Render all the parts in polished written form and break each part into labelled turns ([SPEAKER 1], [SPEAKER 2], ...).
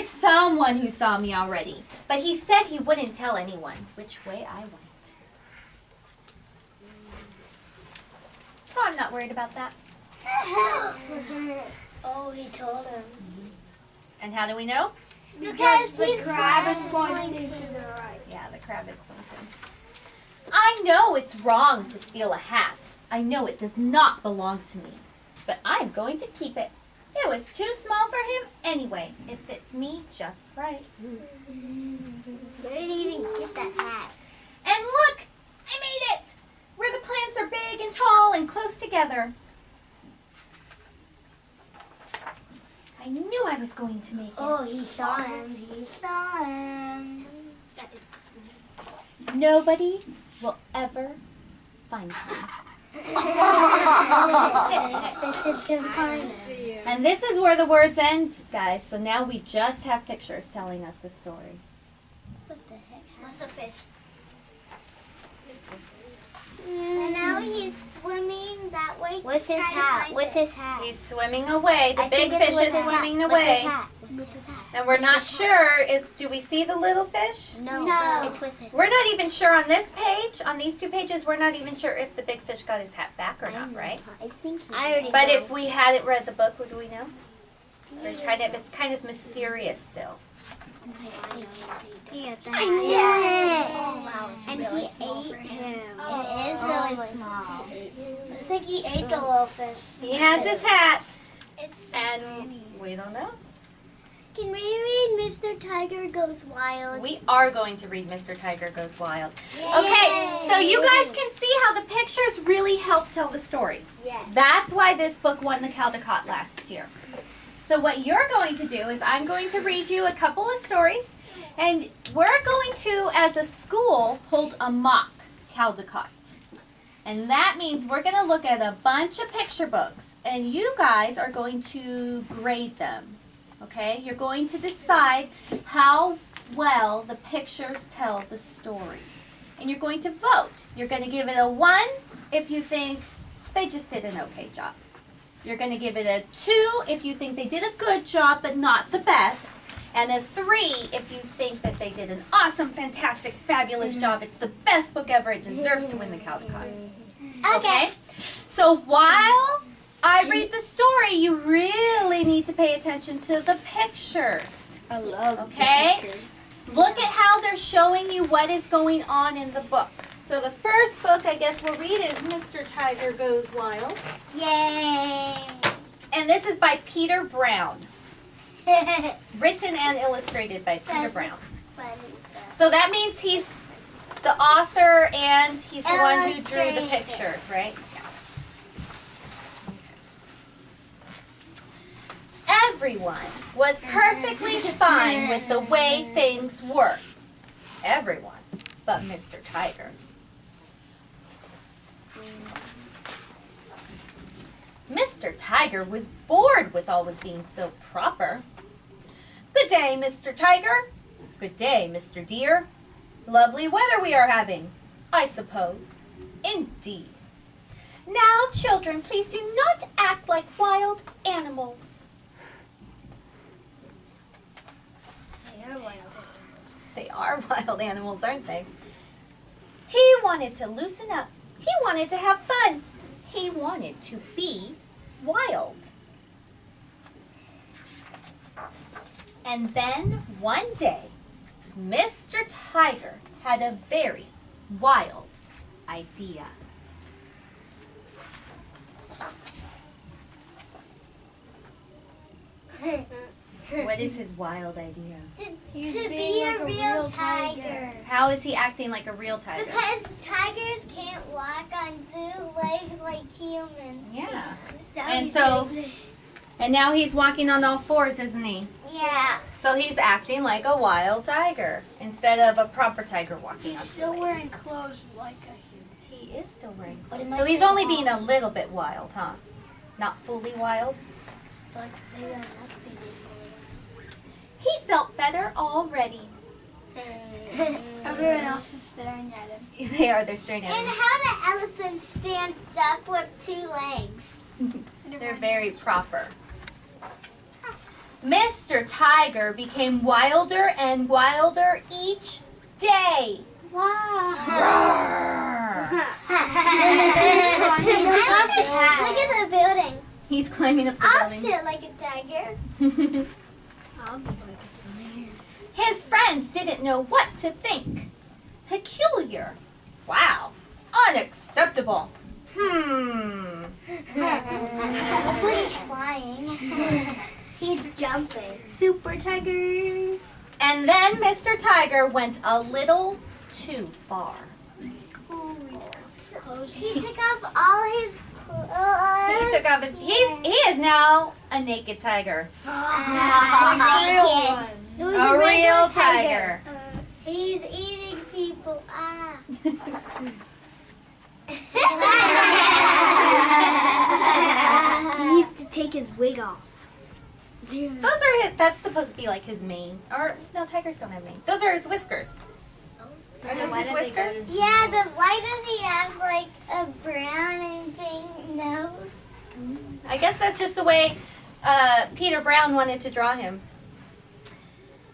[SPEAKER 1] is someone who saw me already, but he said he wouldn't tell anyone which way I went. So I'm not worried about that.
[SPEAKER 2] Oh, he told him.
[SPEAKER 1] And how do we know?
[SPEAKER 2] Because the crab is pointing to the right.
[SPEAKER 1] Yeah, the crab is pointing. I know it's wrong to steal a hat. I know it does not belong to me. But I'm going to keep it. It was too small for him anyway. It fits me just right.
[SPEAKER 2] Where did he even get that hat?
[SPEAKER 1] And look! I made it! Where the plants are big and tall and close together. I knew I was going to make it.
[SPEAKER 2] Oh, he saw him. He saw him.
[SPEAKER 1] Nobody will ever find him.
[SPEAKER 2] This is gonna find him.
[SPEAKER 1] And this is where the words end, guys. So now we just have pictures telling us the story.
[SPEAKER 2] What the heck? What's a fish? And now he's swimming that way with his hat. With his hat.
[SPEAKER 1] He's swimming away. The big fish is swimming
[SPEAKER 2] With
[SPEAKER 1] away.
[SPEAKER 2] his hat. With his hat.
[SPEAKER 1] And we're not sure, do we see the little fish?
[SPEAKER 2] No. It's with his.
[SPEAKER 1] We're not even sure on this page, on these 2 pages, we're not even sure if the big fish got his hat back or not, right?
[SPEAKER 2] I think he already
[SPEAKER 1] But
[SPEAKER 2] know.
[SPEAKER 1] if we hadn't read the book, would we know? Or it's kind of mysterious still.
[SPEAKER 2] I knew it. Oh wow, it's
[SPEAKER 3] And
[SPEAKER 2] really
[SPEAKER 3] he
[SPEAKER 2] small
[SPEAKER 3] ate
[SPEAKER 2] for him.
[SPEAKER 3] him.
[SPEAKER 2] It is really small. Looks like he ate the little fish.
[SPEAKER 1] He has his hat,
[SPEAKER 2] It's
[SPEAKER 1] and we don't know.
[SPEAKER 2] Can we read Mr. Tiger Goes Wild?
[SPEAKER 1] We are going to read Mr. Tiger Goes Wild. Okay, so you guys can see how the pictures really help tell the story.
[SPEAKER 2] Yes.
[SPEAKER 1] That's why this book won the Caldecott last year. So what you're going to do is I'm going to read you a couple of stories, and we're going to, as a school, hold a mock Caldecott. And that means we're going to look at a bunch of picture books, and you guys are going to grade them. Okay? You're going to decide how well the pictures tell the story. And you're going to vote. You're going to give it a 1 if you think they just did an okay job. You're going to give it a 2 if you think they did a good job but not the best. And a 3 if you think that they did an awesome, fantastic, fabulous job. It's the best book ever. It deserves to win the Caldecott. Okay? So while I read the story, you really need to pay attention to the pictures.
[SPEAKER 3] I love
[SPEAKER 1] Okay?
[SPEAKER 3] the pictures.
[SPEAKER 1] Look at how they're showing you what is going on in the book. So the first book I guess we'll read is Mr. Tiger Goes Wild.
[SPEAKER 2] Yay!
[SPEAKER 1] And this is by Peter Brown. Written and illustrated by Peter Brown. So that means he's the author and he's the one who drew the pictures, right? Everyone was perfectly fine with the way things were. Everyone but Mr. Tiger. Mr. Tiger was bored with always being so proper. Good day, Mr. Tiger. Good day, Mr. Deer. Lovely weather we are having, I suppose. Indeed. Now, children, please do not act like wild animals.
[SPEAKER 2] They are wild animals.
[SPEAKER 1] They are wild animals, aren't they? He wanted to loosen up. He wanted to have fun. He wanted to be wild. And then one day, Mr. Tiger had a very wild idea. What is his wild idea?
[SPEAKER 2] To be a real tiger.
[SPEAKER 1] How is he acting like a real tiger?
[SPEAKER 2] Because tigers can't walk on 2 legs like humans.
[SPEAKER 1] Yeah.
[SPEAKER 2] So
[SPEAKER 1] And now he's walking on all 4s, isn't he?
[SPEAKER 2] yeah.
[SPEAKER 1] So he's acting like a wild tiger instead of a proper tiger walking on
[SPEAKER 3] He's
[SPEAKER 1] 2
[SPEAKER 3] still
[SPEAKER 1] legs.
[SPEAKER 3] wearing clothes like a human.
[SPEAKER 1] He is still wearing
[SPEAKER 2] But
[SPEAKER 1] clothes.
[SPEAKER 2] it
[SPEAKER 1] So
[SPEAKER 2] might
[SPEAKER 1] he's
[SPEAKER 2] take
[SPEAKER 1] only
[SPEAKER 2] off.
[SPEAKER 1] being a little bit wild, huh? Not fully wild.
[SPEAKER 2] But maybe I'm not being
[SPEAKER 1] He felt better already.
[SPEAKER 3] Everyone else is staring at him.
[SPEAKER 1] They're staring at
[SPEAKER 2] And
[SPEAKER 1] him.
[SPEAKER 2] how do elephants stand up with 2 legs?
[SPEAKER 1] They're very proper. Mr. Tiger became wilder and wilder each day.
[SPEAKER 3] Wow.
[SPEAKER 1] Roar.
[SPEAKER 2] Look at the building.
[SPEAKER 1] He's climbing up the
[SPEAKER 2] I'll
[SPEAKER 1] building.
[SPEAKER 2] sit like a tiger.
[SPEAKER 1] His friends didn't know what to think. Peculiar. Wow. Unacceptable.
[SPEAKER 2] Hopefully he's flying. He's jumping. Super tiger.
[SPEAKER 1] And then Mr. Tiger went a little too far.
[SPEAKER 2] He took off all his clothes.
[SPEAKER 1] He took off his. He is now a naked tiger.
[SPEAKER 2] A
[SPEAKER 1] A real tiger.
[SPEAKER 2] He's eating people.
[SPEAKER 3] He needs to take his wig off.
[SPEAKER 1] Those are his. That's supposed to be like his mane. Or no, tigers don't have mane. Those are his whiskers. Are those his whiskers?
[SPEAKER 2] Yeah, but why does he have like a brown and pink nose?
[SPEAKER 1] I guess that's just the way Peter Brown wanted to draw him.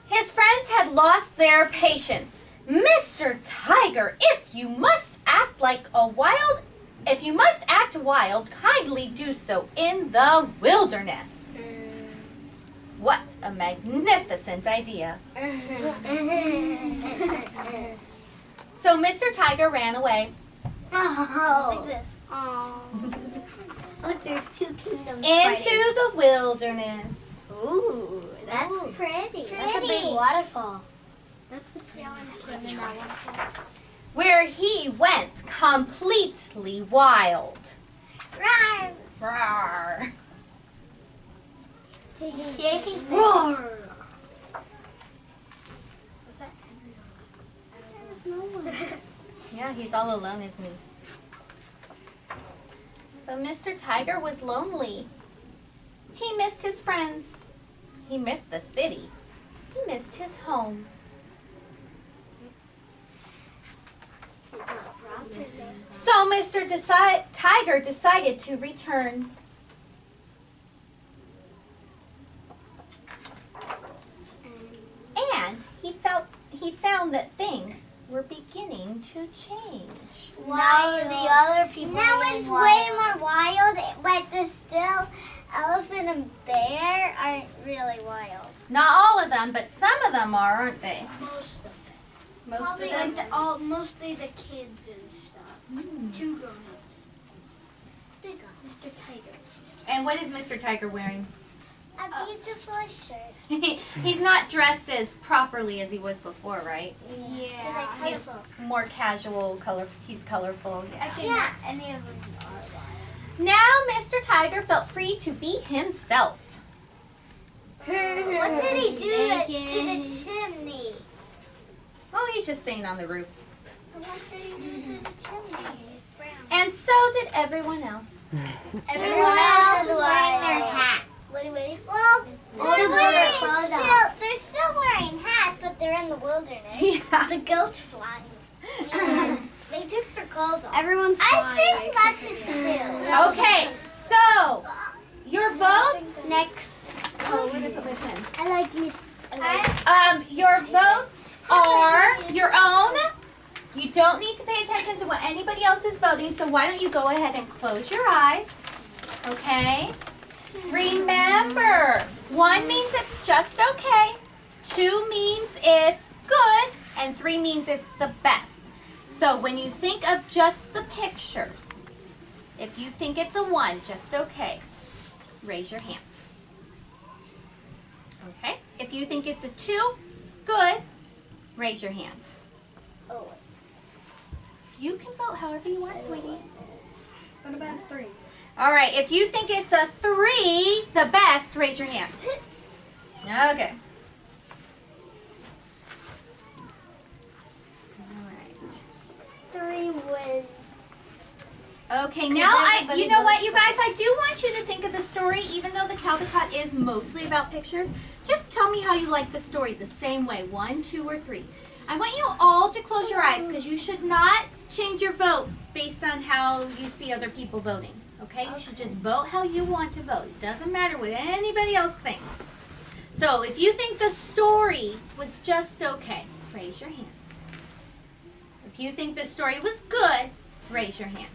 [SPEAKER 1] His friends had lost their patience. Mr. Tiger, if you must act wild, kindly do so in the wilderness. What a magnificent idea. So Mr. Tiger ran away.
[SPEAKER 2] Oh, like this. Oh. Look, there's two kingdoms.
[SPEAKER 1] Into the wilderness.
[SPEAKER 2] Ooh, that's pretty.
[SPEAKER 3] That's a big waterfall. That's the
[SPEAKER 2] prettiest
[SPEAKER 3] prettiest one in that waterfall.
[SPEAKER 1] Where he went completely wild.
[SPEAKER 2] Roar.
[SPEAKER 1] Rawr.
[SPEAKER 2] Shaking
[SPEAKER 3] Roar.
[SPEAKER 2] Was that
[SPEAKER 3] There was no one.
[SPEAKER 1] Yeah, he's all alone, isn't he? But Mr. Tiger was lonely. He missed his friends. He missed the city. He missed his home. So Mr. Tiger decided to return. And he found that things were beginning to change.
[SPEAKER 2] Now the other people. Now it's way more wild, but the still elephant and bear aren't really wild.
[SPEAKER 1] Not all of them, but some of them are, aren't they?
[SPEAKER 3] Most of them.
[SPEAKER 1] Most
[SPEAKER 3] Probably
[SPEAKER 1] of them.
[SPEAKER 3] like mostly the kids and stuff. 2 grown-ups. Mr. Tiger.
[SPEAKER 1] And what is Mr. Tiger wearing?
[SPEAKER 2] A beautiful shirt.
[SPEAKER 1] He's not dressed as properly as he was before, right?
[SPEAKER 3] Yeah.
[SPEAKER 1] He's more casual, he's colorful. Yeah.
[SPEAKER 3] Actually,
[SPEAKER 2] Yeah.
[SPEAKER 3] not any of them are wild.
[SPEAKER 1] Now Mr. Tiger felt free to be himself.
[SPEAKER 2] What did he do to the
[SPEAKER 3] Naked.
[SPEAKER 2] chimney?
[SPEAKER 1] Oh, he's just sitting on the roof.
[SPEAKER 2] What did he do to the chimney?
[SPEAKER 1] And so did everyone else.
[SPEAKER 2] Everyone else is wearing their hat. Well, they're still wearing hats, but they're in the wilderness.
[SPEAKER 1] Yeah.
[SPEAKER 2] The goat's flying. They took their clothes off.
[SPEAKER 3] Everyone's
[SPEAKER 2] I think that's it too.
[SPEAKER 1] Okay, so your votes.
[SPEAKER 2] Next.
[SPEAKER 1] Oh, where did I put my pen?
[SPEAKER 2] I like Miss.
[SPEAKER 1] Your votes are your own. You don't need to pay attention to what anybody else is voting, so why don't you go ahead and close your eyes, okay? Remember, 1 means it's just okay, 2 means it's good, and 3 means it's the best. So when you think of just the pictures, if you think it's a 1, just okay, raise your hand. Okay? If you think it's a 2, good, raise your hand.
[SPEAKER 2] Oh.
[SPEAKER 1] You can vote however you want, sweetie.
[SPEAKER 3] What about 3?
[SPEAKER 1] All right, if you think it's a 3, the best, raise your hand. Okay. All right.
[SPEAKER 2] 3 wins.
[SPEAKER 1] Okay, now you know what, you guys, I do want you to think of the story, even though the Caldecott is mostly about pictures. Just tell me how you like the story the same way, 1, 2, or 3. I want you all to close your eyes because you should not change your vote based on how you see other people voting. Okay? You should just vote how you want to vote. It doesn't matter what anybody else thinks. So if you think the story was just okay, raise your hand. If you think the story was good, raise your hand.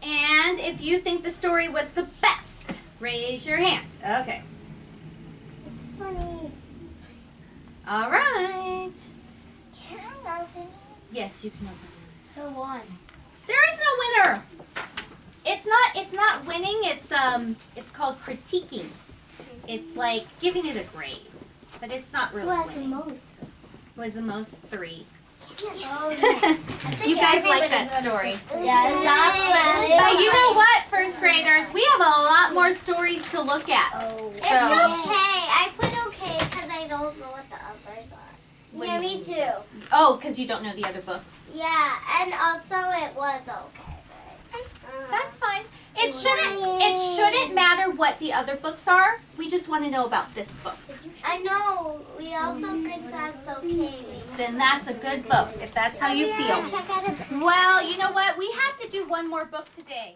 [SPEAKER 1] And if you think the story was the best, raise your hand. Okay.
[SPEAKER 2] Funny.
[SPEAKER 1] All right.
[SPEAKER 2] Can I open it?
[SPEAKER 1] Yes, you can open it.
[SPEAKER 3] Who won?
[SPEAKER 1] There is no winner. It's not winning. It's called critiquing. It's like giving it a grade, but it's not really
[SPEAKER 2] Who has the
[SPEAKER 1] winning.
[SPEAKER 2] most?
[SPEAKER 1] Was the most 3.
[SPEAKER 2] Oh, yes.
[SPEAKER 1] You guys like that story.
[SPEAKER 2] Yeah, that's
[SPEAKER 1] But you know what, first graders? We have a lot more stories to look at.
[SPEAKER 2] It's
[SPEAKER 1] So,
[SPEAKER 2] okay. I put okay because I don't know what the others are. Yeah, me too.
[SPEAKER 1] oh, because you don't know the other books.
[SPEAKER 2] Yeah, and also it was okay. But,
[SPEAKER 1] That's fine. It shouldn't matter what the other books are. We just want to know about this book.
[SPEAKER 2] I know. We also think that's okay.
[SPEAKER 1] Then that's a good book, if that's how you feel.
[SPEAKER 2] Check out a
[SPEAKER 1] Well, you know what? We have to do one more book today.